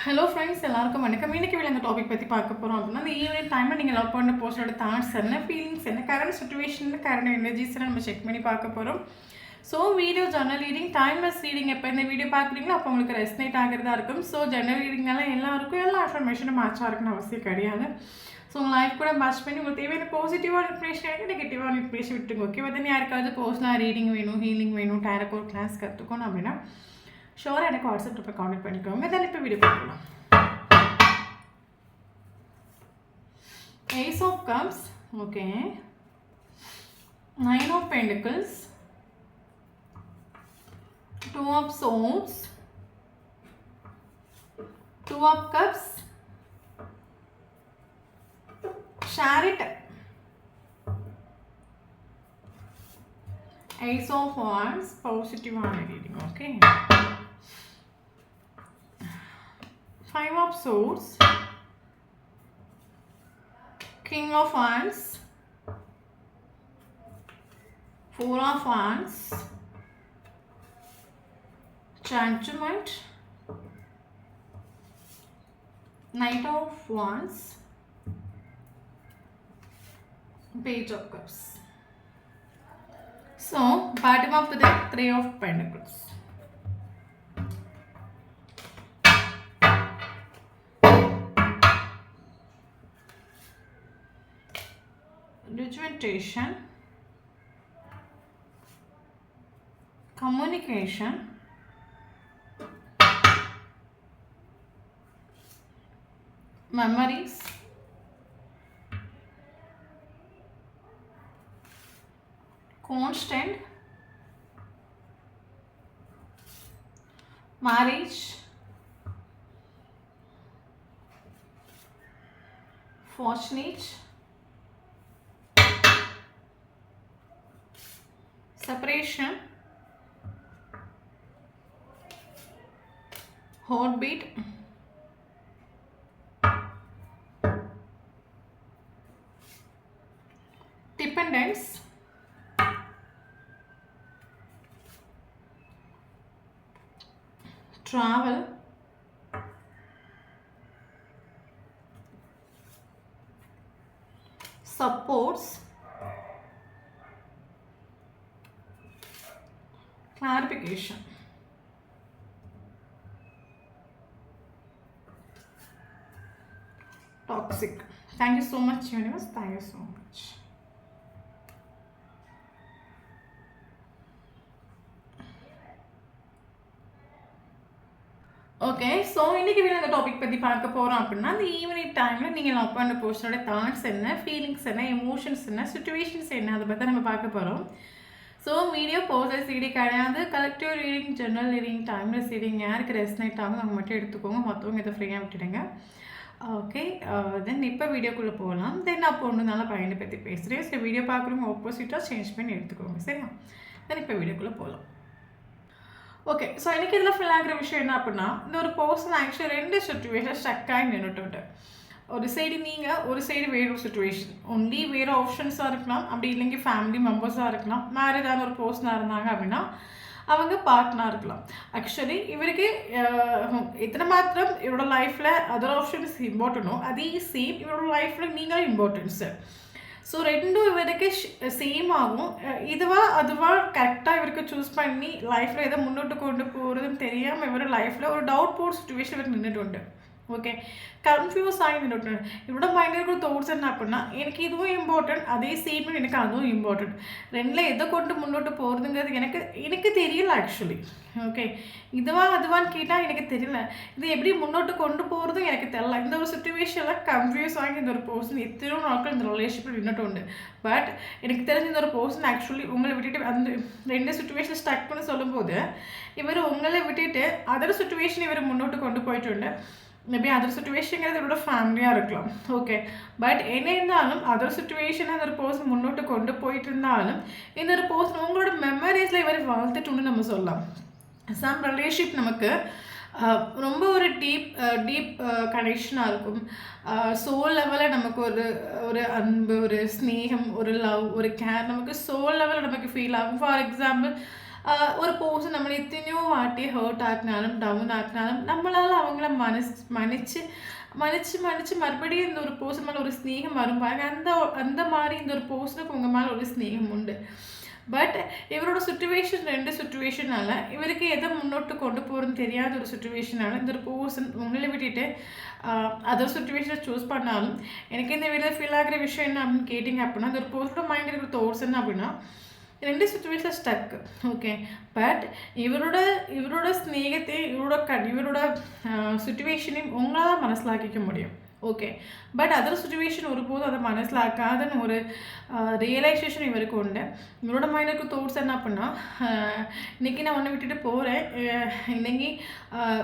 Hello friends எல்லாருக்கும் வணக்கம். இன்றைக்கி இந்த டாபிக் பற்றி பார்க்க போகிறோம் அப்படின்னா, அந்த ஈவினிங் டைமில் நீங்கள் லவ் பண்ண பர்சனோட தாட்ஸ் என்ன, ஃபீலிங்ஸ் என்ன, கரண்ட் சுச்சுவேஷன், கரண்ட் எனர்ஜிஸ் நம்ம செக் பண்ணி பார்க்க போகிறோம். So video journal reading, timeless reading எப்போ இந்த வீடியோ பார்க்குறீங்களோ அப்போ உங்களுக்கு ரெஸ்னேட் ஆகிறதா இருக்கும். ஸோ ஜர்னல் ரீடிங்னால எல்லாருக்கும் எல்லா இன்ஃபர்மேஷனும் மேட்சாக இருக்குன்னு அவசியம் கிடையாது. ஸோ உங்கள் லைஃப் கூட மேட்ச் பண்ணி உங்களுக்கு தேவையான பாசிட்டிவான இன்ஃபர்மேஷன் எடுத்து நெகட்டிவான இன்ஃபர்மேஷன் விட்டுங்க. ஓகே, வந்து யாருக்காவது பர்சனலாக ரீடிங் வேணும், ஹீலிங் வேணும், டேரக்ட் ஒரு கிளாஸ் கற்றுக்கணும் அப்படின்னா ஷோராக எனக்கு வாட்ஸ்அப் இப்போ கான்டெக்ட் பண்ணிக்கோங்க. தென் இப்போ வீடியோ பார்க்கலாம். Ace of Cups, okay. Nine of Pentacles, Two of Swords, Two of Cups, Chariot, Ace of Wands, positive reading, okay. Five of Swords, King of Wands, Four of Wands, Judgment, Knight of Wands, Page of Cups. So, bottom of the deck, Three of Pentacles. Rejuvenation, communication, memories, constant, marriage, fortunate, separation, heartbeat, dependence, travel, supports, clarification. Toxic. Thank you so much, universe. Thank you so much. Okay, so இன்றைக்கி இந்த topic பற்றி பார்க்க போகிறோம் அப்படின்னா, அந்த evening டைமில் நீங்கள் love பண்ண பர்சனோட தாட்ஸ் என்ன, ஃபீலிங்ஸ் என்ன, எமோஷன்ஸ் என்ன, சுச்சுவேஷன்ஸ் என்ன, அதை பற்றி நம்ம பார்க்க போகிறோம். ஸோ வீடியோ போஸ்டர்ஸ் ரீடி கிடையாது, collective reading, journal reading, timeless reading, யாருக்கு ரெஸ்னேட் ஆகும் அவங்க மட்டும் எடுத்துக்கோங்க, மற்றவங்க இதை ஃப்ரீயாக விட்டுடுங்க. ஓகே, தென் இப்போ வீடியோக்குள்ளே போகலாம். தென் நான் பொண்ணுனால பையனை பற்றி பேசுகிறேன். ஸோ வீடியோ பார்க்குறவங்க ஆப்போசிட்டாக சேஞ்ச் பண்ணி எடுத்துக்கோங்க, சரியா? தென் இப்போ வீடியோக்குள்ளே போகலாம். ஓகே, ஸோ எனக்கு இதில் ஃபீல் ஆகிற விஷயம் என்ன அப்படின்னா, இந்த ஒரு பர்சன் ஆக்சுவலி ரெண்டு சுச்சுவேஷன் ஸ்டக்காகி நின்றுட்டு, ஒரு சைடு நீங்கள், ஒரு சைடு வேறு சுச்சுவேஷன், ஒன்லி வேறு ஆப்ஷன்ஸாக இருக்கலாம், அப்படி இல்லைங்க ஃபேமிலி மெம்பர்ஸாக இருக்கலாம், மேரேஜான ஒரு பர்சனாக இருந்தாங்க அப்படின்னா அவங்க பார்ட்னராக இருக்கலாம். ஆக்சுவலி இவருக்கு எத்தனை மாத்திரம் இவரோட லைஃப்பில் அதர் ஆப்ஷன்ஸ் இம்பார்ட்டனோ அதே சேம் இவரோட லைஃப்பில் நீங்களும் இம்பார்ட்டன்ஸு. ஸோ ரெண்டும் இவருக்கு சேம் ஆகும். அதுவா கரெக்டாக இவருக்கு சூஸ் பண்ணி லைஃப்பில் எதை முன்னோட்டு கொண்டு போகிறதுன்னு தெரியாமல் இவர் லைஃப்பில் ஒரு டவுட் போர்ட் சுச்சுவேஷன் இவருக்கு நின்றுட்டு உண்டு. ஓகே, கன்ஃபியூஸ் ஆகி நின்றுட்டு இவரோட மைண்டில் இருக்கிற தோட்ஸ் என்ன அப்படின்னா, எனக்கு இதுவும் இம்பார்ட்டன்ட், அதே சேம் எனக்கு அதுவும் இம்பார்ட்டன்ட், ரெண்டில் எதை கொண்டு முன்னோட்டு போகிறதுங்கிறது எனக்கு தெரியல ஆக்சுவலி. ஓகே, அதுவான்னு கேட்டால் எனக்கு தெரியல, இது எப்படி முன்னோட்டு கொண்டு போகிறதும் எனக்கு தெரியல. இந்த ஒரு சுச்சுவேஷனில் கன்ஃபியூஸ் ஆகி இந்த ஒரு பர்சன் எத்தனையோ நாட்கள் இந்த ரிலேஷன்ஷிப்பில் நின்றுட்டு உண்டு. பட் எனக்கு தெரிஞ்ச இந்த ஒரு பர்சன் ஆக்சுவலி உங்களை விட்டுட்டு அந்த ரெண்டு சுச்சுவேஷன் ஸ்டார்ட் பண்ண சொல்லும்போது இவர் உங்களை விட்டுட்டு அதர் சுச்சுவேஷன் இவர் முன்னோட்டு கொண்டு போயிட்டு உண்டு. மேபி அதர் சுச்சுவேஷனுங்கிறது இவரோட ஃபேமிலியாக இருக்கலாம். ஓகே, பட் என்ன இருந்தாலும் அதர் சுச்சுவேஷனை அந்த ஒரு பர்சன் முன்னோட்டு கொண்டு போயிட்டு இருந்தாலும் இந்த ஒரு பர்சன் உங்களோட மெமரிஸில் இவர் வாழ்த்துட்டுன்னு நம்ம சொல்லலாம். சம் ரிலேஷன்ஷிப் நமக்கு ரொம்ப ஒரு டீப் கனெக்ஷனாக இருக்கும். சோல் லெவலில் நமக்கு ஒரு அன்பு, ஒரு ஸ்னேகம், ஒரு லவ், ஒரு கேர் நமக்கு சோல் லெவலில் நமக்கு ஃபீல் ஆகும். ஃபார் எக்ஸாம்பிள் ஒரு பேர்சன் நம்மள எத்தனையோ வாட்டி ஹர்ட் ஆக்குனாலும், டவுன் ஆக்குனாலும், நம்மளால அவங்கள மன்னிச்சு மன்னிச்சு மன்னிச்சு மறுபடியும் இந்த ஒரு பேர்சன் மேல ஒரு ஸ்நேகம் வரும் பாருங்க. அந்த அந்த மாரி இந்த ஒரு பேர்சனுக்கு உங்க மேல ஒரு ஸ்நேகம் உண்டு. பட் இவரோட சிச்சுவேஷன் 2 சிச்சுவேஷனால இவருக்கு எதை முன்னோட்டு கொண்டு போகிறதுன்னு தெரியாத ஒரு சிச்சுவேஷனால இந்த ஒரு பர்சன் உங்களை விட்டுட்டு அதர் சிச்சுவேஷனை சூஸ் பண்ணாலும் எனக்கு இந்த வீடியோ ஃபீல் ஆகிற விஷயம் என்ன அப்படின்னு கேட்டிங்க அப்படின்னா அந்த ஒரு பர்சனோட மைண்ட் இருக்கிற தோட்ஸ் என்ன அப்படின்னா 2 சிச்சுவேஷன் ஸ்டக். ஓகே, பட் இவரோட ஸ்நேகத்தை இவரோட சிச்சுவேஷனையும் உங்களால் மனசிலாக்கிக்க முடியும். ஓகே, பட் அதர் சிச்சுவேஷன் ஒருபோதும் அதை மனசிலாக்காதுன்னு ஒரு ரியலைசேஷன் இவருக்கு உண்டு. இவரோட மைண்டுக்கு தோட்ஸ் என்ன அப்படின்னா இன்றைக்கி நான் ஒன்று விட்டுட்டு போகிறேன், இன்னைக்கு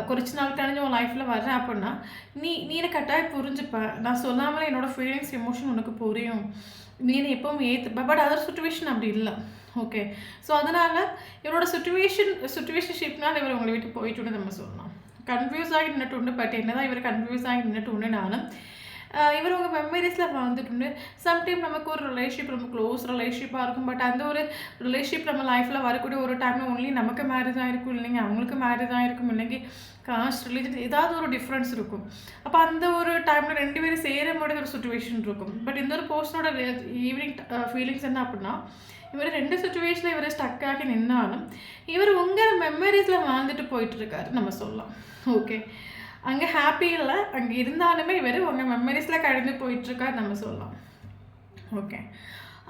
கொஞ்ச நாள் கழிஞ்சு உன் லைஃப்பில் வர்றேன் அப்படின்னா நீ என்னை கட்டாயம் புரிஞ்சுப்ப, நான் சொல்லாமலே என்னோடய ஃபீலிங்ஸ் எமோஷன் உனக்கு புரியும், நீ என்னை எப்பவும் ஏற்றுப்ப. பட் அதர் சிச்சுவேஷன் அப்படி இல்லை. ஓகே, ஸோ அதனால் இவரோட சிச்சுவேஷன்ஷிப்னால் இவர் உங்களை விட்டு போயிட்டுன்னு நம்ம சொல்லலாம். கன்ஃபியூஸ் ஆகி நின்றுட்டு, பட் என்னதான் இவர் கன்ஃபியூஸ் ஆகி நின்றுட்டுனாலும் இவர் உங்கள் மெமரிஸில் வாழ்ந்துட்டு சம்டைம் நமக்கு ஒரு ரிலேஷன்ஷிப் ரொம்ப க்ளோஸ் ரிலேஷன்ஷிப்பாக இருக்கும். பட் அந்த ஒரு ரிலேஷன்ஷிப் நம்ம லைஃப்பில் வரக்கூடிய ஒரு டைமில் ஒன்லி நமக்கு மேரேஜ் ஆகிருக்கும், இல்லைங்க அவங்களுக்கு மேரேஜ் ஆகிருக்கும், இல்லைங்க காஸ்ட் ரிலீஜன் ஏதாவது ஒரு டிஃப்ரென்ஸ் இருக்கும். அப்போ அந்த ஒரு டைமில் 2 பேரும் சேர முடியாத ஒரு சுச்சுவேஷன் இருக்கும். பட் இந்த ஒரு பர்சனோட ஈவினிங் ஃபீலிங்ஸ் என்ன அப்படின்னா இவர் 2 சிச்சுவேஷனில் இவர் ஸ்டக் ஆகி நின்னாலும் இவர் உங்கள் மெமரிஸில் வாழ்ந்துட்டு போயிட்டுருக்காரு நம்ம சொல்லலாம். ஓகே, அங்கே ஹாப்பி இல்லை, அங்கே இருந்தாலுமே இவர் உங்கள் மெமரிஸில் கடந்து போயிட்டுருக்காரு நம்ம சொல்லலாம். ஓகே,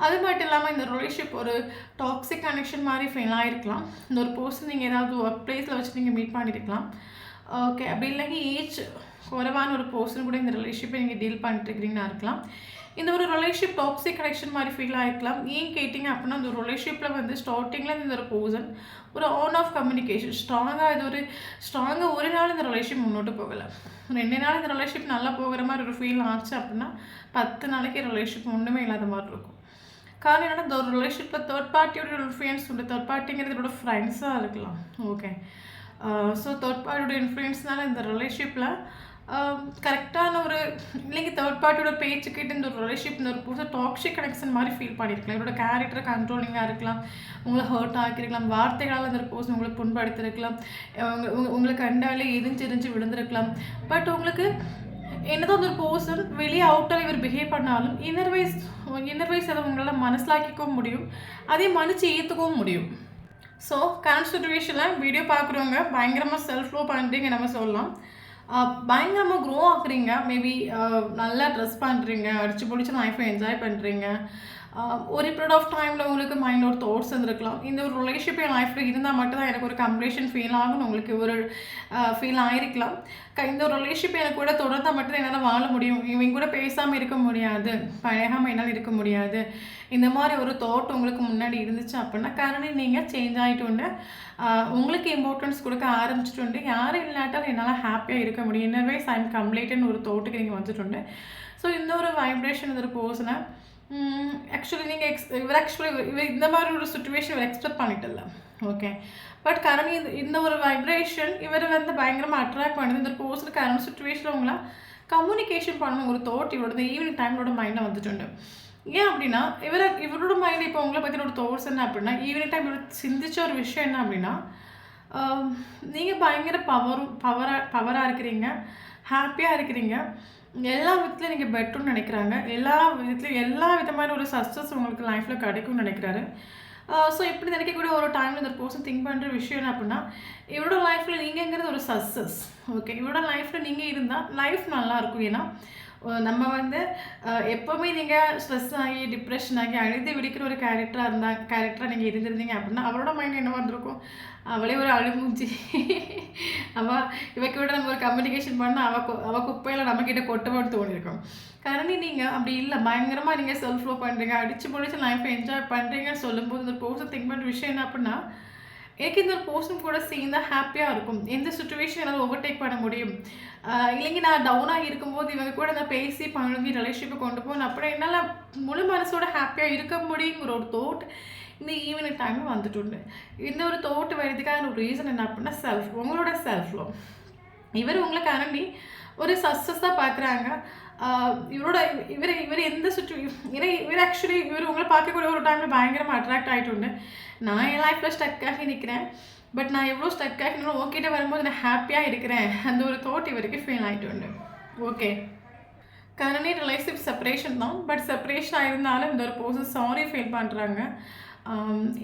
அது மட்டும் இல்லாமல் இந்த ரிலேஷன்ஷிப் ஒரு டாக்ஸிக் கனெக்ஷன் மாதிரி ஃபீல் ஆகிருக்கலாம். இந்த ஒரு பர்சன் நீங்கள் ஏதாவது ஒர்க் பிளேஸில் வச்சு நீங்கள் மீட் பண்ணியிருக்கலாம். ஓகே, அப்படி இல்லைங்க ஏஜ் குறைவான ஒரு பர்சன் கூட இந்த ரிலேஷன்ஷிப்பை நீங்கள் டீல் பண்ணிட்டுருக்கிறீங்கன்னா இருக்கலாம். இந்த ஒரு ரிலேஷன்ஷிப் டாக்ஸிக் கனெக்ஷன் மாதிரி ஃபீல் ஆகிருக்கலாம். ஏன் கேட்டிங்க அப்படின்னா அந்த ஒரு ரிலேஷன்ஷிப்பில் வந்து ஸ்டார்டிங்கில் இந்த ஒரு பர்சன் ஒரு ஆன் ஆஃப் கம்யூனிகேஷன் ஸ்ட்ராங்காக ஒரு நாள் இந்த ரிலேஷன்ஷிப் முன்னோட்டு போகலை. 2 நாள் இந்த ரிலேஷன்ஷிப் நல்லா போகிற மாதிரி ஒரு ஃபீல் ஆச்சு அப்படின்னா 10 நாளைக்கு ரிலேஷன்ஷிப் ஒன்றுமே இல்லாத மாதிரி இருக்கும். காரணம் என்னென்னா இந்த ஒரு ரிலேஷன்ஷிப்பில் தேர்ட் பார்ட்டியோட இன்ஃப்ளூயன்ஸ் உண்டு. தேர்ட் பார்ட்டிங்கிறது இதோட ஃப்ரெண்ட்ஸாக இருக்கலாம். ஓகே, ஸோ தேர்ட் பார்ட்டியோட இன்ஃப்ளூயன்ஸ்னால இந்த ரிலேஷன்ஷிப்பில் கரெக்டான ஒரு இல்லைங்க தேர்ட் பார்ட்டியோட பேச்சு கேட்டு இந்த ஒரு ரிலேஷன்ஷிப் இந்த ஒரு புதுசாக டாக்ஸிக் கனெக்ஷன் மாதிரி ஃபீல் பண்ணியிருக்கலாம். இவரோட கேரக்டர் கண்ட்ரோலிங்காக இருக்கலாம், உங்களை ஹர்ட் ஆக்கியிருக்கலாம், வார்த்தைகளால் அந்த ஒரு பர்சன் உங்களை புண்படுத்திருக்கலாம், உங்களை கண்டாலே எரிஞ்சு விழுந்திருக்கலாம். பட் உங்களுக்கு என்னதான் ஒரு பர்சன் வெளியே அவுட்டாக இவர் பிஹேவ் பண்ணாலும் இன்னர் வைஸ் அதை உங்களால் மனசிலாக்கிக்கவும் முடியும், அதே மன்னிச்சு ஏற்றுக்கவும் முடியும். ஸோ கரண்ட் சிச்சுவேஷனில் வீடியோ பார்க்குறவங்க பயங்கரமாக செல்ஃப் லவ் பண்ணுறீங்க நம்ம சொல்லலாம். பயங்கரமாக க்ரோ ஆகுறீங்க, மேபி நல்லா ட்ரெஸ் பண்ணுறீங்க, அடிச்சு பிடிச்சி லைஃப்பை என்ஜாய் பண்ணுறீங்க. ஒரு பீரியட் ஆஃப் டைமில் உங்களுக்கு மைண்ட் ஒரு தாட்ஸ் இருந்திருக்கலாம், இந்த ஒரு ரிலேஷன்ஷிப் என் லைஃப்பில் இருந்தால் மட்டும்தான் எனக்கு ஒரு கம்ப்ளீஷன் ஃபீல் ஆகும்னு உங்களுக்கு ஒரு ஃபீல் ஆகிருக்கலாம். இந்த ஒரு ரிலேஷன்ஷிப் எனக்கு கூட தொடர்ந்தால் மட்டும்தான் என்னால் வாழ முடியும், இவங்க கூட பேசாமல் இருக்க முடியாது, பழகாமல் என்னால் இருக்க முடியாது, இந்த மாதிரி ஒரு தாட் உங்களுக்கு முன்னாடி இருந்துச்சு அப்படின்னா காரணம் நீங்கள் சேஞ்ச் ஆகிட்டு உங்களுக்கு இம்பார்ட்டன்ஸ் கொடுக்க ஆரம்பிச்சுட்டு யாரும் இல்லாட்டாலும் என்னால் ஹாப்பியாக இருக்க முடியும், இன்னர்வைஸ் ஐ எம் கம்ப்ளீட்டுன்னு ஒரு தாட்டுக்கு நீங்கள் வந்துட்டு. ஸோ இந்த ஒரு வைப்ரேஷன் இந்த ஒரு பர்சனை ஆக்சுவலி நீங்கள் இவர் இந்த மாதிரி ஒரு சுச்சுவேஷன் இவர் எக்ஸ்பெக்ட் பண்ணிட்டல. ஓகே, பட் கரண்ட் இந்த ஒரு வைப்ரேஷன் இவர் வந்து பயங்கரமாக அட்ராக்ட் பண்ணுது. இந்த பர்சன் கரண்ட் சுச்சுவேஷனில் உங்களை கம்யூனிகேஷன் பண்ணணும் ஒரு தாட் இவரோட ஈவினிங் டைமோட மைண்டில் வந்துட்டு. ஏன் அப்படின்னா இவரோட மைண்ட் இப்போ உங்களை பற்றின ஒரு தாட்ஸ் என்ன அப்படின்னா ஈவினிங் டைம் இவர் சிந்திச்ச ஒரு விஷயம் என்ன அப்படின்னா நீங்கள் பயங்கர பவராக இருக்கிறீங்க, ஹாப்பியாக இருக்கிறீங்க, எல்லா விதத்துலையும் நீங்கள் பெட்டர்னு நினைக்கிறாங்க, எல்லா விதமான ஒரு சக்ஸஸ் உங்களுக்கு லைஃப்பில் கிடைக்கும்னு நினைக்கிறாரு. ஸோ இப்படி நினைக்கக்கூடிய ஒரு டைமில் இந்த பர்சன் திங்க் பண்ணுற விஷயம் என்ன அப்படின்னா இவரோட லைஃப்பில் நீங்கங்கிறது ஒரு சக்ஸஸ். ஓகே, இவரோட லைஃப்பில் நீங்கள் இருந்தால் லைஃப் நல்லாயிருக்கும். ஏன்னா நம்ம வந்து எப்போவுமே நீங்கள் ஸ்ட்ரெஸ் ஆகி டிப்ரெஷன் ஆகி அழுது விடிக்கிற ஒரு கேரக்டராக நீங்கள் இருந்திருந்தீங்க அப்படின்னா அவரோட மைண்ட் என்ன வந்திருக்கும், அவளே ஒரு அழுமூஞ்சி, இவக்கு விட நம்ம ஒரு கம்யூனிகேஷன் பண்ணால் அவள் குப்பையில் நம்மக்கிட்ட கொட்டுவோன்னு தோணியிருக்கும். காரணம் நீங்கள் அப்படி இல்லை, பயங்கரமாக நீங்கள் செல்ஃப் லவ் பண்ணுறீங்க, அடித்து பிடிச்சி லைஃப்பை என்ஜாய் பண்ணுறீங்கன்னு சொல்லும்போது இந்த பர்சன் திங்க் பண்ணுற விஷயம் என்ன அப்படின்னா எனக்கு இந்த ஒரு பர்சன் கூட சேர்ந்தால் ஹாப்பியாக இருக்கும், எந்த சுச்சுவேஷன் என்னால் ஓவர்டேக் பண்ண முடியும், இல்லைங்க நான் டவுனாக இருக்கும்போது இவங்க கூட நான் பேசி பழகி ரிலேஷன்ஷிப்பை கொண்டு போகணும், அப்புறம் என்னால் முழு மனசோட ஹாப்பியாக இருக்க முடியுங்கிற ஒரு தோட் இந்த ஈவினிங் டைமில் வந்துட்டு. இந்த ஒரு தோட்டு வரதுக்கான ஒரு ரீசன் என்ன அப்படின்னா உங்களோட செல்ஃப் லவ். இவர் உங்களை கரண்டி ஒரு சக்ஸஸாக பார்க்குறாங்க. இவரோட இவர் எந்த இவர் ஆக்சுவலி உங்களை பார்க்கக்கூடிய ஒரு டைமில் பயங்கரமாக அட்ராக்ட் ஆகிட்டு. நான் என் லைஃப்பில் ஸ்டக் ஆகி நிற்கிறேன். பட் நான் எவ்வளோ ஸ்டக் ஆகினாலும் உங்ககிட்ட வரும்போது நான் ஹாப்பியாக இருக்கிறேன். அந்த ஒரு தாட் இவருக்கு ஃபீல் ஆகிட்டு. ஓகே, கரண்ட்லி ரிலேஷன்ஷிப் செப்பரேஷன் தான். பட் செப்பரேஷனாக இருந்தாலும் இந்த ஒரு பர்சன் சாரி ஃபீல் பண்ணுறாங்க.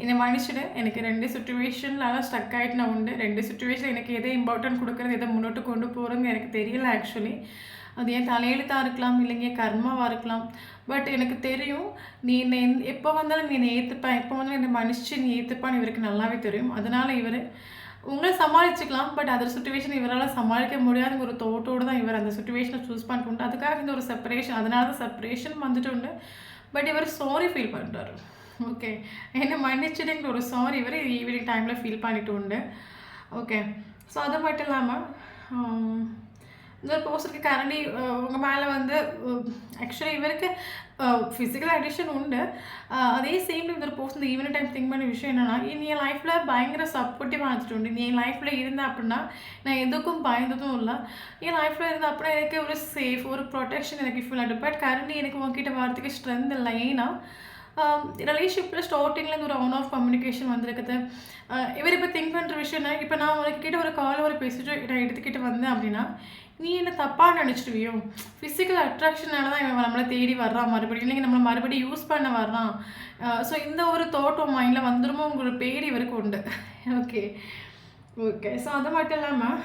என்னை மன்னிச்சிடு, எனக்கு 2 சுச்சுவேஷனில் ஸ்டக் ஆகிட்டு நான் உண்டு. 2 சுச்சுவேஷன் எனக்கு எதை இம்பார்ட்டன்ட் கொடுக்குறது, எதை முன்னோட்டு கொண்டு போகிறதுன்னு எனக்கு தெரியல ஆக்சுவலி. அது என் தலையெழுத்தாக இருக்கலாம், இல்லைங்க கர்மாவாக இருக்கலாம். பட் எனக்கு தெரியும் நீ என்னை எப்போ வந்தாலும் நீ என்னை ஏற்றுப்பேன், எப்போ வந்தாலும் என்னை மன்னிச்சு நீ ஏற்றுப்பான்னு இவருக்கு நல்லாவே தெரியும். அதனால் இவர் உங்களை சமாளிச்சுக்கலாம். பட் அதர் சுச்சுவேஷன் இவரால் சமாளிக்க முடியாதுங்கிற ஒரு தோட்டோடு தான் இவர் அந்த சுச்சுவேஷனை சூஸ் பண்ணிட்டு உண்டு. அதுக்காக இந்த ஒரு செப்பரேஷன், அதனால தான் செப்பரேஷன் வந்துட்டு உண்டு. பட் இவர் சாரி ஃபீல் பண்ணுறாரு. ஓகே, என்னை மன்னிச்சிடுங்கிற ஒரு சாரி இவர் ஈவினிங் டைமில் ஃபீல் பண்ணிட்டு உண்டு. ஓகே, ஸோ அது மட்டும் இல்லாமல் இந்த பர்சனுக்கு கரண்ட்லி உங்கள் மேலே வந்து ஆக்சுவலி இவருக்கு ஃபிசிக்கல் அடிக்ஷன் உண்டு. அதே சேம் டைம் இந்த பர்சன் ஈவினிங் டைம் திங்க் பண்ண விஷயம் என்னென்னா, நீ என் லைஃப்பில் பயங்கர சப்போர்ட்டிவாக ஆச்சுட்டு உண்டு. நீ என் லைஃப்பில் இருந்த அப்படின்னா நான் எதுக்கும் பயந்ததும் இல்லை. என் லைஃப்பில் இருந்த அப்படின்னா எனக்கு ஒரு சேஃப், ஒரு ப்ரொடெக்ஷன் எனக்கு ஃபீல் ஆகிட்டு. பட் கரண்ட்லி எனக்கு உங்ககிட்ட வரதுக்கு ஸ்ட்ரென்த் இல்லை. ஏன்னா ரிலேஷன்ஷிப்பில் ஸ்டார்டிங்கில் ஒரு ஆன் ஆஃப் கம்யூனிகேஷன் வந்திருக்குது. இவர் இப்போ திங்க் பண்ணுற விஷயம்னா, இப்போ நான் உனக்கிட்ட ஒரு கால் ஒரு பேசிட்டு நான் எடுத்துக்கிட்டு வந்தேன் அப்படின்னா நீ என்ன தப்பாக நினச்சிடுவியோ, ஃபிசிக்கல் அட்ராக்ஷனால தான் இவன் நம்மளை தேடி வர்றான் மறுபடியும், இல்லைங்க நம்மளை மறுபடியும் யூஸ் பண்ண வர்றான். ஸோ இந்த ஒரு தோட்டம் மைண்டில் வந்துருமோ உங்களோட பேர் இவருக்கு உண்டு. ஓகே ஓகே, ஸோ அது மட்டும் இல்லாமல்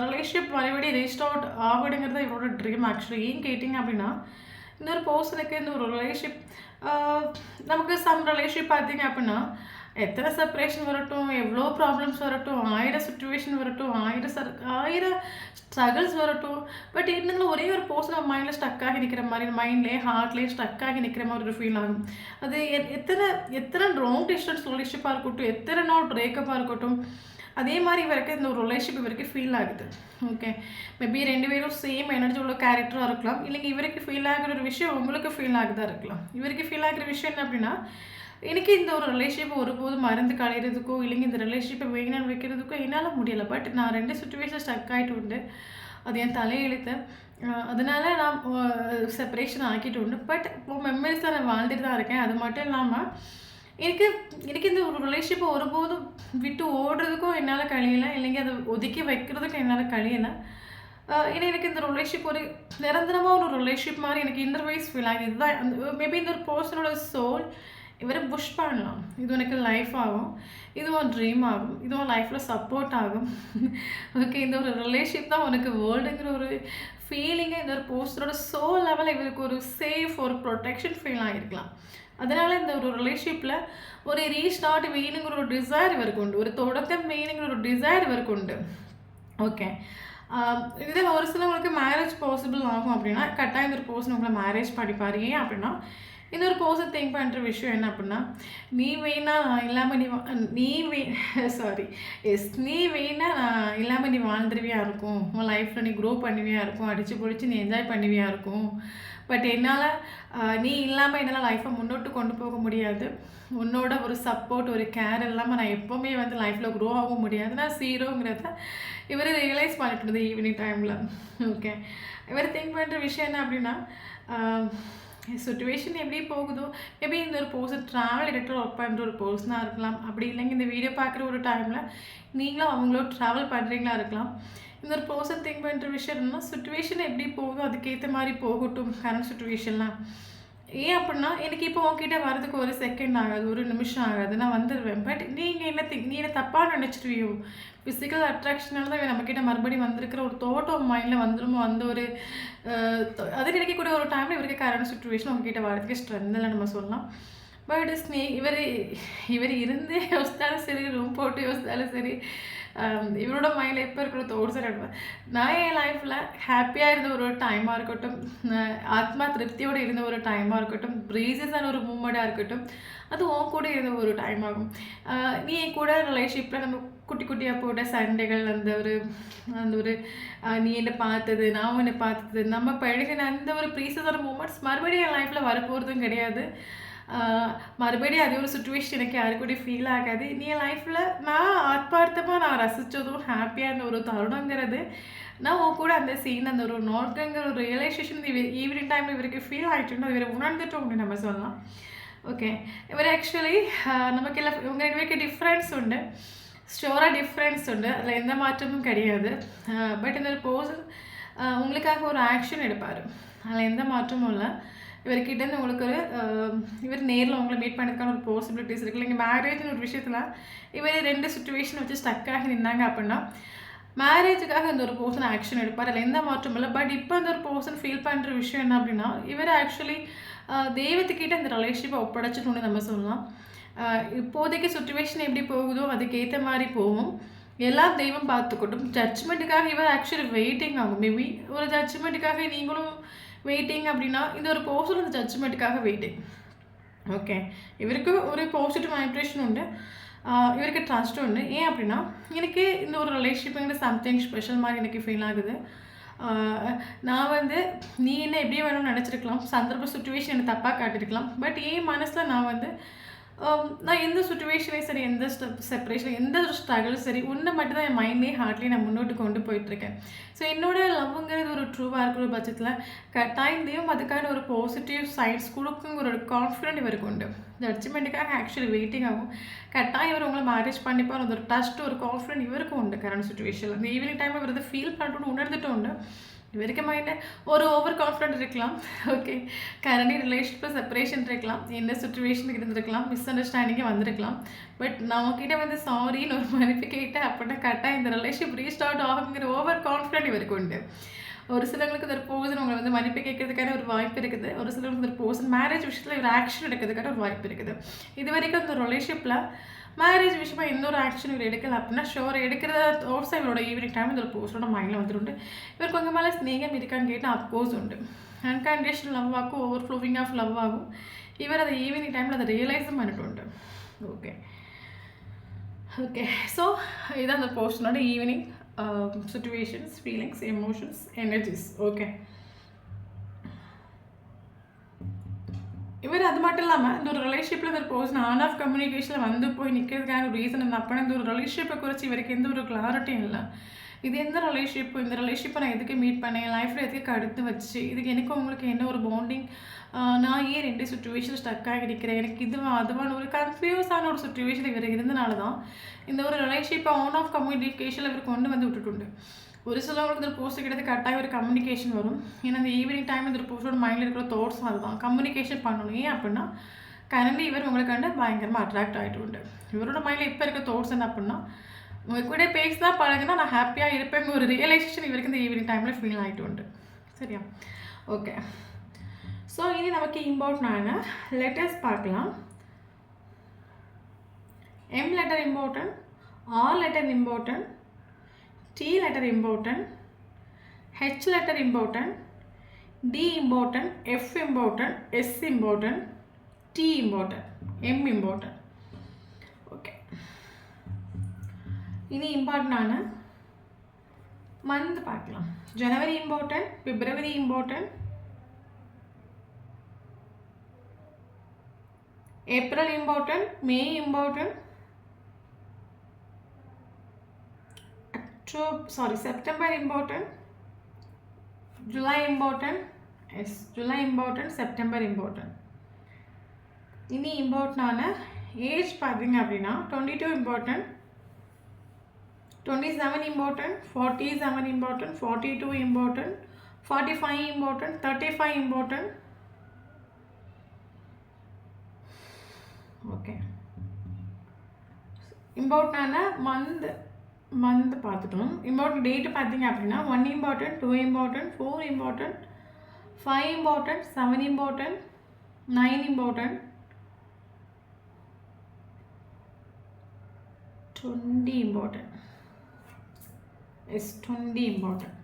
ரிலேஷன்ஷிப் மறுபடியும் ரீஸ்டார்ட் ஆகணுங்கிறது இவரோட ட்ரீம் ஆக்சுவலி. ஏன் கேட்டிங்க அப்படின்னா, இந்த ஒரு பர்சனுக்கு இந்த ஒரு ரிலேஷன்ஷிப் நமக்கு சம் ரிலேஷன்ஷிப் பார்த்தீங்க அப்படின்னா எத்தனை செப்பரேஷன் வரட்டும், எவ்வளோ ப்ராப்ளம்ஸ் வரட்டும், 1000 சுச்சுவேஷன் வரட்டும், 1000 ஸ்ட்ரகிள்ஸ் வரட்டும், பட் இருந்தாலும் ஒரே ஒரு பர்சன் மைண்டில் ஸ்டக் ஆகி நிற்கிற மாதிரி, மைண்ட்லேயே ஹார்ட்லேயே ஸ்டக் ஆகி நிற்கிற மாதிரி ஒரு ஃபீல் ஆகும். அது எத்தனை ராங் டிஸ்டன்ஸ் ரிலேஷன்ஷிப்பாக இருக்கட்டும், எத்தனை நாள் பிரேக்கப்பாக இருக்கட்டும், அதே மாதிரி இவருக்கு இந்த ஒரு ரிலேஷன்ஷிப் இவருக்கு ஃபீல் ஆகுது. ஓகே, மேபி 2 பேரும் சேம் எனர்ஜி உள்ள கேரக்டராக இருக்கலாம், இல்லைங்க இவருக்கு ஃபீல் ஆகிற ஒரு விஷயம் உங்களுக்கு ஃபீல் ஆகுதா இருக்கலாம். இவருக்கு ஃபீல் ஆகிற விஷயம் என்ன அப்படின்னா, எனக்கு இந்த ஒரு ரிலேஷன்ஷிப்பை ஒருபோதும் மறந்து களையிறதுக்கோ, இல்லைங்க இந்த ரிலேஷன்ஷிப்பை வேணான்னு வைக்கிறதுக்கோ என்னால் முடியலை. பட் நான் 2 சுச்சுவேஷன் ஸ்டக் ஆகிட்டு உண்டு. அது என் தலையெழுத்து. அதனால நான் செப்பரேஷன் ஆக்கிட்டு உண்டு. பட் இப்போ மெமரிஸ் தான் நான் வாழ்ந்துட்டு தான் இருக்கேன். அது மட்டும் இல்லாமல் எனக்கு இந்த ஒரு ரிலேஷன்ஷிப்பை ஒருபோதும் விட்டு ஓடுறதுக்கும் என்னால் கழியலை, இல்லைங்க அதை ஒதுக்கி வைக்கிறதுக்கும் என்னால் கழியலை. ஏன்னா எனக்கு இந்த ரிலேஷன்ஷிப் ஒரு நிரந்தரமாக ஒரு ரிலேஷன்ஷிப் மாதிரி எனக்கு இன்டர்வைஸ் ஃபீல் ஆகுது. இதுதான் அந்த மேபி இந்த ஒரு பர்சனோட சோல் இவரை புஷ் பண்ணலாம். இது உனக்கு லைஃப் ஆகும், இதுவும் ட்ரீம் ஆகும், இதுவும் லைஃப்பில் சப்போர்ட் ஆகும். ஓகே, இந்த ஒரு ரிலேஷன்ஷிப் தான் உனக்கு வேர்ல்டுங்கிற ஒரு ஃபீலிங்கை இந்த ஒரு போஸ்டரோட சோல் லெவலில் இவருக்கு ஒரு சேஃப், ஒரு ப்ரொடெக்ஷன் ஃபீல் ஆகிருக்கலாம். அதனால் இந்த ஒரு ரிலேஷன்ஷிப்பில் ஒரு ரீஸ்டார்ட் வேணுங்கிற ஒரு டிசைர் இவருக்கு உண்டு, ஒரு தொடக்கம் வேணுங்கிற ஒரு டிசைர் இவருக்கு உண்டு. ஓகே, இதில் ஒரு சிலவங்களுக்கு மேரேஜ் பாசிபிள் ஆகும் அப்படின்னா கட்டாயம் இந்த ஒரு பர்சன் உங்களை மேரேஜ் பண்ணிப்பாரு. ஏன் அப்படின்னா இன்னொரு பர்சன் திங்க் பண்ணுற விஷயம் என்ன அப்படின்னா, நீ வேணா நான் இல்லாமல் நீ வேணா நான் இல்லாமல் நீ வாழ்ந்துருவியா இருக்கும், உன் லைஃப்பில் நீ க்ரோ பண்ணுவியா இருக்கும், அடித்து பிடிச்சி நீ என்ஜாய் பண்ணுவியா இருக்கும். பட் என்னால் நீ இல்லாமல் என்னால் லைஃப்பை முன்னோட்டு கொண்டு போக முடியாது. உன்னோட ஒரு சப்போர்ட், ஒரு கேர் இல்லாமல் நான் எப்போவுமே வந்து லைஃப்பில் க்ரோ ஆக முடியாது, நான் ஜீரோங்கிறத இவர் ரியலைஸ் பண்ணிட்டு இருந்தது ஈவினிங் டைமில். ஓகே, இவர் திங்க் பண்ணுற விஷயம் என்ன அப்படின்னா, சுச்சுவேஷன் எப்படி போகுதோ, மேபி இந்த ஒரு பர்சன் ட்ராவல் எடிட்டர் ஒர்க் பண்ணுற ஒரு பர்சனாக இருக்கலாம். அப்படி இல்லைங்க இந்த வீடியோ பார்க்குற ஒரு டைமில் நீங்களும் அவங்களோ ட்ராவல் பண்ணுறீங்களா இருக்கலாம். இந்த ஒரு பர்சன் திங்க் பண்ணுற விஷயம் என்னன்னா, சுச்சுவேஷன் எப்படி போகுதோ அதுக்கேற்ற மாதிரி போகட்டும் கரண்ட் சுச்சுவேஷன்லாம். ஏன் அப்படின்னா எனக்கு இப்போ உங்ககிட்ட வரதுக்கு ஒரு செகண்ட் ஆகாது, ஒரு நிமிஷம் ஆகாது, நான் வந்துடுவேன். பட் நீங்கள் என்ன நீ என்ன தப்பாக நினச்சிடுவியோ, ஃபிசிக்கல் அட்ராக்ஷனால தான் நம்மக்கிட்ட மறுபடியும் வந்திருக்கிற ஒரு தோட்டம் மைண்டில் வந்துடுமோ, அந்த ஒரு அது நினைக்கக்கூடிய ஒரு டைமில் இவருக்கு கரண்ட் சுச்சுவேஷன் உங்ககிட்ட வரதுக்கு ஸ்ட்ரென்த் இல்லை நம்ம சொல்லலாம். பட் இவர் இருந்து யோசித்தாலும் சரி, ரூம் போட்டு யோசித்தாலும் சரி, இவரோட மைண்டில் எப்போ இருக்கிற தோட்ஸ் எடுப்பேன். நான் என் லைஃப்பில் ஹாப்பியாக இருந்த ஒரு டைமாக இருக்கட்டும், ஆத்மா திருப்தியோடு இருந்த ஒரு டைமாக இருக்கட்டும், ப்ரீசஸான ஒரு மூமெண்ட்டாக இருக்கட்டும், அது உன் கூட இருந்த ஒரு டைம் ஆகும். நீ என் கூட ரிலேஷன்ஷிப்பில் நம்ம குட்டி குட்டியாக போட்ட சண்டைகள், அந்த ஒரு நீ என்னை பார்த்தது, நான் உன்னை பார்த்தது, நம்ம பழகின அந்த ஒரு ப்ரீசஸான மூமெண்ட்ஸ் மறுபடியும் என் லைஃப்பில் வரப்போகிறதும் கிடையாது. மறுபடியும் அதே ஒரு சுச்சுவேஷன் எனக்கு யாருக்கூடயும் ஃபீல் ஆகாது. நீ என் லைஃப்பில் நான் ஆத்மார்த்தமாக நான் ரசித்ததும் ஹாப்பியாக இருந்த ஒரு தருணங்கிறது நான் உன் கூட அந்த சீன் அந்த ஒரு நாட்ங்கிற ஒரு ரியலைசேஷன் ஈவினிங் டைமில் இவருக்கு ஃபீல் ஆகிட்டுன்னு இவரை உணர்ந்துட்டோம் நம்ம சொல்லலாம். ஓகே, இவர் ஆக்சுவலி நமக்கெல்லாம் இவங்க இவருக்கு டிஃப்ரென்ஸ் உண்டு, ஸ்டோராக டிஃப்ரென்ஸ் உண்டு, அதில் எந்த மாற்றமும் கிடையாது. பட் இந்த ஒரு பர்சன் உங்களுக்காக ஒரு ஆக்ஷன் எடுப்பார், அதில் எந்த மாற்றமும் இல்லை. இவர்கிட்டேருந்து உங்களுக்கு ஒரு இவர் நேரில் உங்களை மீட் பண்ணுறதுக்கான ஒரு பாசிபிலிட்டிஸ் இருக்குது. இல்லைங்க மேரேஜ்னு ஒரு விஷயத்தில் இவர் 2 சுச்சுவேஷன் வச்சு ஸ்டக்காகி நின்னாங்க அப்படின்னா மேரேஜுக்காக இந்த ஒரு பர்சன் ஆக்ஷன் எடுப்பார், அதில் எந்த மாற்றமும் இல்லை. பட் இப்போ அந்த ஒரு பர்சன் ஃபீல் பண்ணுற விஷயம் என்ன அப்படின்னா, இவர் ஆக்சுவலி தெய்வத்துக்கிட்ட இந்த ரிலேஷன்ஷிப்பை ஒப்படைச்சிட்டு நம்ம சொல்லலாம். இப்போதைக்கு சுச்சுவேஷன் எப்படி போகுதோ அதுக்கேற்ற மாதிரி போகும், எல்லாம் தெய்வம் பார்த்துக்கட்டும். ஜட்ஜ்மெண்ட்டுக்காக இவர் ஆக்சுவலி வெயிட்டிங் ஆகும். மேபி ஒரு ஜட்ஜ்மெண்ட்டுக்காக நீங்களும் வெயிட்டிங் அப்படின்னா இந்த ஒரு பர்சன் அந்த ஜட்ஜ்மெண்ட்டுக்காக வெயிட்டிங். ஓகே, இவருக்கு ஒரு பாசிட்டிவ் வைப்ரேஷன் உண்டு, இவருக்கு ட்ரஸ்ட் உண்டு. ஏன் அப்படின்னா எனக்கு இந்த ஒரு ரிலேஷன்ஷிப்புங்கிற சம்திங் ஸ்பெஷல் மாதிரி எனக்கு ஃபீல் ஆகுது. நான் நீ என்ன எப்படி வேணும்னு நினச்சிருக்கலாம், சந்தர்ப்ப சுச்சுவேஷன் எனக்கு தப்பாக காட்டியிருக்கலாம். பட் என் மனசில் நான் எந்த சுச்சுவேஷனையும் சரி, எந்த செப்பரேஷன், எந்த ஒரு ஸ்ட்ரகிளும் சரி, உன்னை மட்டும் தான் என் மைண்ட்லேயே ஹார்ட்லேயே நான் முன்னோட்டு கொண்டு போயிட்டுருக்கேன். ஸோ என்னோடய லவ்ங்கிறது ஒரு ட்ரூவாக இருக்கிற பட்சத்தில் கட்டாயம் தெய்வம் அதுக்கான ஒரு பாசிட்டிவ் சைட்ஸ் கொடுக்குங்கிற ஒரு கான்ஃபிடென்ட் இவருக்கு உண்டு. ஜட்ஜ்மெண்ட்டுக்காக ஆக்சுவலி வெயிட்டிங் ஆகும். கட்டாயம் இவர் உங்களை மேரேஜ் பண்ணிப்பார், அந்த ஒரு ட்ரஸ்ட் ஒரு கான்ஃபிடென்ட் இவருக்கும் உண்டு. கரண்ட் சுச்சுவேஷனில் இந்த ஈவினிங் டைம் இவர் ஃபீல் பண்ணணும்னு உணர்ந்துட்டு உண்டு. இவருக்கு மைண்டு ஒரு ஓவர் கான்ஃபிடென்ட் இருக்கலாம். ஓகே, கரண்ட் ரிலேஷன்ஷிப்பில் செப்பரேஷன் இருக்கலாம், என்ன சுச்சுவேஷனுக்கு இருந்திருக்கலாம், மிஸ் அண்டர்ஸ்டாண்டிங்கே வந்திருக்கலாம். பட் நம்மக்கிட்ட சாரின்னு ஒரு மதிப்பு கேட்டேன் அப்படின்னா கரெக்டாக இந்த ரிலேஷன்ஷிப் ரீஸ்டார்ட் ஆகுங்கிற ஓவர் கான்ஃபிடென்ட் இவருக்கு உண்டு. ஒரு சிலவங்களுக்கு ஒரு பர்சன் உங்களை மதிப்பு கேட்கறதுக்கான ஒரு வாய்ப்பு இருக்குது, ஒரு சிலவங்களுக்கு ஒரு பர்சன் மேரேஜ் விஷயத்தில் இவர் ஆக்ஷன் எடுக்கிறதுக்கான ஒரு வாய்ப்பு இருக்குது. இது வரைக்கும் அந்த ரிலேஷன்ஷிப்பில் மேரேஜ் விஷயமா எந்த ஒரு ஆக்ஷன் இவர் எடுக்கல அப்படின்னா ஷோர் எடுக்கிறத தோட்ஸ் இவரோட ஈவினிங் டைம் இந்த ஒரு போஸ்டோட மைண்டில் வந்துட்டு இவருக்கு உங்கள் மேலே ஸ்நேகம் இருக்கான்னு கேட்டால் அப்கோர்ஸ் உண்டு. அன்கண்டிஷனல் லவ் ஆகும், ஓவர் ஃப்ளோவிங் ஆஃப் லவ் ஆகும். இவர் அதை ஈவினிங் டைமில் அதை ரியலைஸும் பண்ணிட்டு உண்டு. ஓகே ஓகே ஸோ இதான் அந்த போஸ்டனோட evening situations, feelings, emotions, energies. Okay, இவர் அது மட்டும் இல்லாமல் இந்த ஒரு ரிலேஷன்ஷிப்பில் ஒரு பர்சன் ஆன் ஆஃப் கம்யூனிகேஷனில் போய் நிற்கிறதுக்கான ஒரு ரீசன் என்ன அப்படின்னா இந்த ஒரு ரிலேஷன்ஷிப்பை குறித்து இவருக்கு எந்த ஒரு கிளாரிட்டியும் இல்லை. இது எந்த ரிலேஷன்ஷிப்பு, இந்த ரிலேஷன்ஷிப்பை நான் எதுக்கு மீட் பண்ணேன், லைஃப்பில் எதுக்கு அடுத்து வச்சு, இதுக்கு எனக்கு உங்களுக்கு என்ன ஒரு பாண்டிங், நான் ஏன் 2 சுச்சுவேஷன் ஸ்டக்காக இருக்கிறேன், எனக்கு அதுவான ஒரு கன்ஃபியூஸான ஒரு சுச்சுவேஷன் இவர் இருந்தனால தான் இந்த ஒரு ரிலேஷன்ஷிப்பை ஆன் ஆஃப் கம்யூனிகேஷனில் இவர் கொண்டு விட்டுட்டுண்டு. ஒரு சிலவங்களுக்கு இந்த போஸ்ட்டு கிட்டத்தட்ட கரெக்டாக ஒரு கம்யூனிகேஷன் வரும். ஏன்னா இந்த ஈவினிங் டைம் இந்த போஸ்டோட மைண்டில் இருக்கிற தாட்ஸும் அதுதான் கம்யூனிகேஷன் பண்ணணும். ஏன் அப்படின்னா கரண்ட்லி இவர் உங்களுக்கு பயங்கரமாக அட்ராக்ட் ஆகிட்டு உண்டு. இவரோட மைண்டில் இப்போ இருக்க தாட்ஸ் என்ன அப்படின்னா உங்கள் கூட பேசினா பழகுனா நான் ஹாப்பியாக இருப்பேங்க ஒரு ரியலைசேஷன் இவருக்கு இந்த ஈவினிங் டைமில் ஃபீல் ஆகிட்டு உண்டு. சரியா? ஓகே, ஸோ இனி நமக்கு இம்பார்ட்டன்டான லெட்டர்ஸ் பார்க்கலாம். M letter important, R letter important, T letter important, H letter important, D important, F important, S important, T important, M important. Okay. இனி இம்பார்ட்டன்டான மந்த் பார்க்கலாம். ஜனவரி இம்பார்ட்டன்ட், பிப்ரவரி இம்பார்ட்டன்ட், ஏப்ரல் இம்பார்ட்டன்ட், மே important, September important, July important, yes, July important, September important. இனி இம்பார்ட்டன்டான age பார்த்தீங்க அப்படின்னா 22 important, 27 important, 47 important, 42 important, 45 important, 35 important. Okay, இம்பார்ட்டன்டான month பார்த்துட்டோம். Important date பார்த்தீங்க அப்படின்னா 1 important, 2 important, 4 important, 5 important, 7 important, 9 important, 20 important. Yes, 20 important.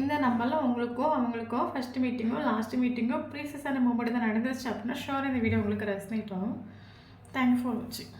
இந்த நம்பரில் உங்களுக்கோ அவங்களுக்கோ ஃபஸ்ட்டு மீட்டிங்கோ லாஸ்ட்டு மீட்டிங்கோ ப்ரீசஸான மூமெண்ட் தான் நடந்துச்சு அப்படின்னா ஷோர் இந்த வீடியோ உங்களுக்கு ரெசனேட் ஆகும். தேங்க்யூ ஃபார் வாட்சிங்.